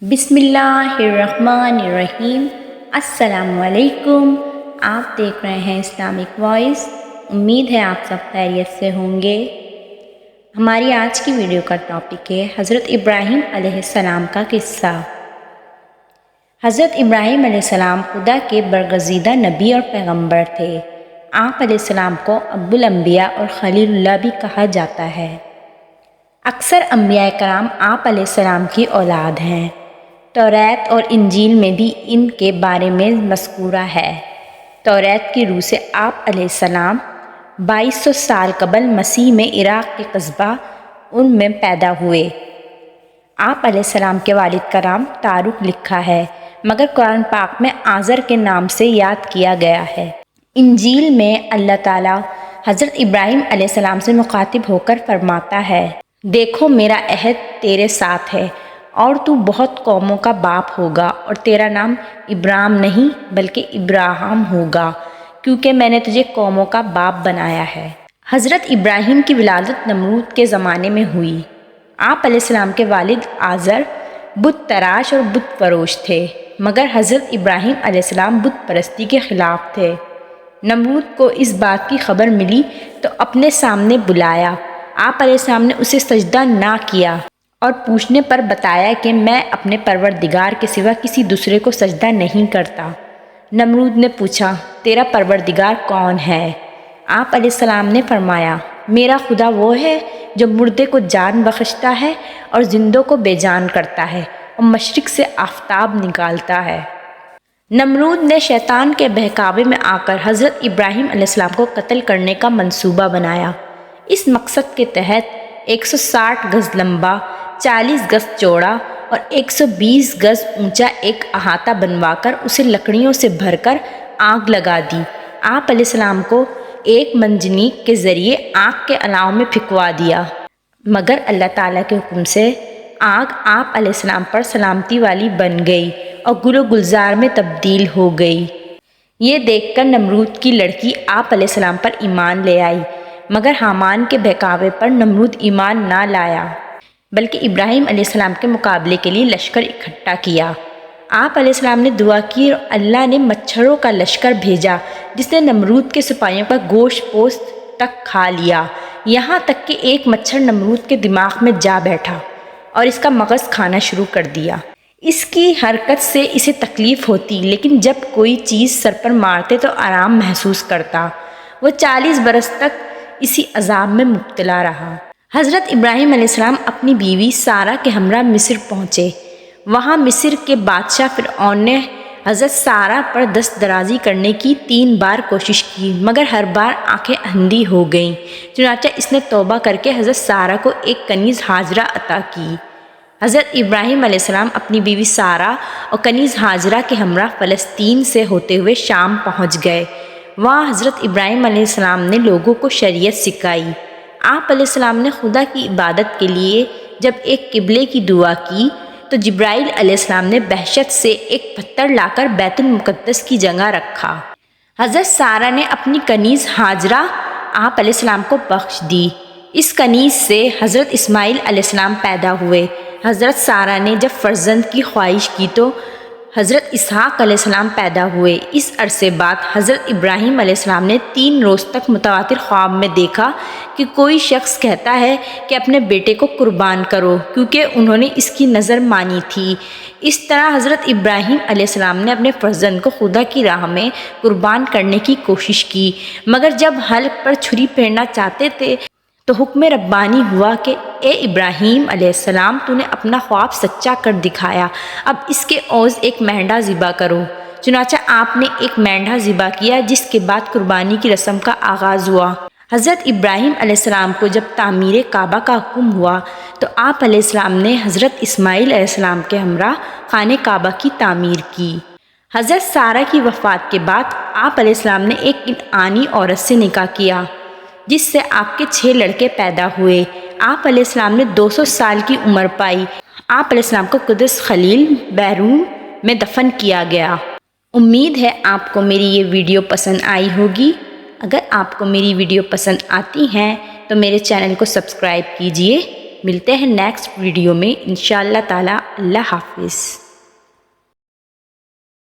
بسم اللہ الرحمن الرحیم۔ السلام علیکم۔ آپ دیکھ رہے ہیں اسلامک وائس۔ امید ہے آپ سب خیریت سے ہوں گے۔ ہماری آج کی ویڈیو کا ٹاپک ہے حضرت ابراہیم علیہ السلام کا قصہ۔ حضرت ابراہیم علیہ السلام خدا کے برگزیدہ نبی اور پیغمبر تھے۔ آپ علیہ السلام کو ابو الانبیاء اور خلیل اللہ بھی کہا جاتا ہے۔ اکثر انبیاء کرام آپ علیہ السلام کی اولاد ہیں۔ توریت اور انجیل میں بھی ان کے بارے میں مذکورہ ہے۔ توریت کی روح سے آپ علیہ السلام 2200 سال قبل مسیح میں عراق کے قصبہ ان میں پیدا ہوئے۔ آپ علیہ السلام کے والد کا نام طارق لکھا ہے، مگر قرآن پاک میں آزر کے نام سے یاد کیا گیا ہے۔ انجیل میں اللہ تعالیٰ حضرت ابراہیم علیہ السلام سے مخاطب ہو کر فرماتا ہے، دیکھو میرا عہد تیرے ساتھ ہے اور تو بہت قوموں کا باپ ہوگا، اور تیرا نام ابرام نہیں بلکہ ابراہیم ہوگا، کیونکہ میں نے تجھے قوموں کا باپ بنایا ہے۔ حضرت ابراہیم کی ولادت نمرود کے زمانے میں ہوئی۔ آپ علیہ السلام کے والد آزر بت تراش اور بت فروش تھے، مگر حضرت ابراہیم علیہ السلام بت پرستی کے خلاف تھے۔ نمرود کو اس بات کی خبر ملی تو اپنے سامنے بلایا۔ آپ علیہ السلام نے اسے سجدہ نہ کیا اور پوچھنے پر بتایا کہ میں اپنے پروردگار کے سوا کسی دوسرے کو سجدہ نہیں کرتا۔ نمرود نے پوچھا، تیرا پروردگار کون ہے؟ آپ علیہ السلام نے فرمایا، میرا خدا وہ ہے جو مردے کو جان بخشتا ہے اور زندوں کو بے جان کرتا ہے اور مشرق سے آفتاب نکالتا ہے۔ نمرود نے شیطان کے بہکاوے میں آ کر حضرت ابراہیم علیہ السلام کو قتل کرنے کا منصوبہ بنایا۔ اس مقصد کے تحت 160 گز لمبا، 40 گز چوڑا اور 120 گز اونچا ایک احاطہ بنوا کر اسے لکڑیوں سے بھر کر آگ لگا دی۔ آپ علیہ السلام کو ایک منجنیق کے ذریعے آگ کے الاؤ میں پھینکوا دیا، مگر اللہ تعالیٰ کے حکم سے آگ آپ علیہ السلام پر سلامتی والی بن گئی اور گل و گلزار میں تبدیل ہو گئی۔ یہ دیکھ کر نمرود کی لڑکی آپ علیہ السلام پر ایمان لے آئی، مگر حامان کے بہکاوے پر نمرود ایمان نہ لایا، بلکہ ابراہیم علیہ السلام کے مقابلے کے لیے لشکر اکٹھا کیا۔ آپ علیہ السلام نے دعا کی اور اللہ نے مچھروں کا لشکر بھیجا جس نے نمرود کے سپاہیوں کا گوشت پوست تک کھا لیا، یہاں تک کہ ایک مچھر نمرود کے دماغ میں جا بیٹھا اور اس کا مغز کھانا شروع کر دیا۔ اس کی حرکت سے اسے تکلیف ہوتی، لیکن جب کوئی چیز سر پر مارتے تو آرام محسوس کرتا۔ وہ 40 برس تک اسی عذاب میں مبتلا رہا۔ حضرت ابراہیم علیہ السلام اپنی بیوی سارہ کے ہمراہ مصر پہنچے۔ وہاں مصر کے بادشاہ فرعون نے حضرت سارہ پر دست درازی کرنے کی 3 بار کوشش کی، مگر ہر بار آنکھیں اندھی ہو گئیں۔ چنانچہ اس نے توبہ کر کے حضرت سارہ کو ایک کنیز ہاجرہ عطا کی۔ حضرت ابراہیم علیہ السلام اپنی بیوی سارہ اور کنیز ہاجرہ کے ہمراہ فلسطین سے ہوتے ہوئے شام پہنچ گئے۔ وہاں حضرت ابراہیم علیہ السلام نے لوگوں کو شریعت سکھائی۔ آپ علیہ السلام نے خدا کی عبادت کے لیے جب ایک قبلے کی دعا کی تو جبرائیل علیہ السلام نے بہشت سے ایک پتھر لا کر بیت المقدس کی جگہ رکھا۔ حضرت سارہ نے اپنی کنیز ہاجرہ آپ علیہ السلام کو بخش دی۔ اس کنیز سے حضرت اسماعیل علیہ السلام پیدا ہوئے۔ حضرت سارہ نے جب فرزند کی خواہش کی تو حضرت اسحاق علیہ السلام پیدا ہوئے۔ اس عرصے بعد حضرت ابراہیم علیہ السلام نے 3 روز تک متواتر خواب میں دیکھا کہ کوئی شخص کہتا ہے کہ اپنے بیٹے کو قربان کرو، کیونکہ انہوں نے اس کی نظر مانی تھی۔ اس طرح حضرت ابراہیم علیہ السلام نے اپنے فرزند کو خدا کی راہ میں قربان کرنے کی کوشش کی، مگر جب حلق پر چھری پھیرنا چاہتے تھے تو حکم ربانی ہوا کہ اے ابراہیم علیہ السلام، تو نے اپنا خواب سچا کر دکھایا، اب اس کے عوض ایک مینڈھا ذبح کرو۔ چنانچہ آپ نے ایک مینڈھا ذبح کیا، جس کے بعد قربانی کی رسم کا آغاز ہوا۔ حضرت ابراہیم علیہ السلام کو جب تعمیر کعبہ کا حکم ہوا تو آپ علیہ السلام نے حضرت اسماعیل علیہ السلام کے ہمراہ خانہ کعبہ کی تعمیر کی۔ حضرت سارہ کی وفات کے بعد آپ علیہ السلام نے ایک کنعانی عورت سے نکاح کیا، جس سے آپ کے 6 لڑکے پیدا ہوئے۔ آپ علیہ السلام نے 200 سال کی عمر پائی۔ آپ علیہ السلام کو قدس خلیل بیرون میں دفن کیا گیا۔ امید ہے آپ کو میری یہ ویڈیو پسند آئی ہوگی۔ اگر آپ کو میری ویڈیو پسند آتی ہیں تو میرے چینل کو سبسکرائب کیجیے ملتے ہیں نیکسٹ ویڈیو میں انشاءاللہ تعالی۔ اللہ حافظ۔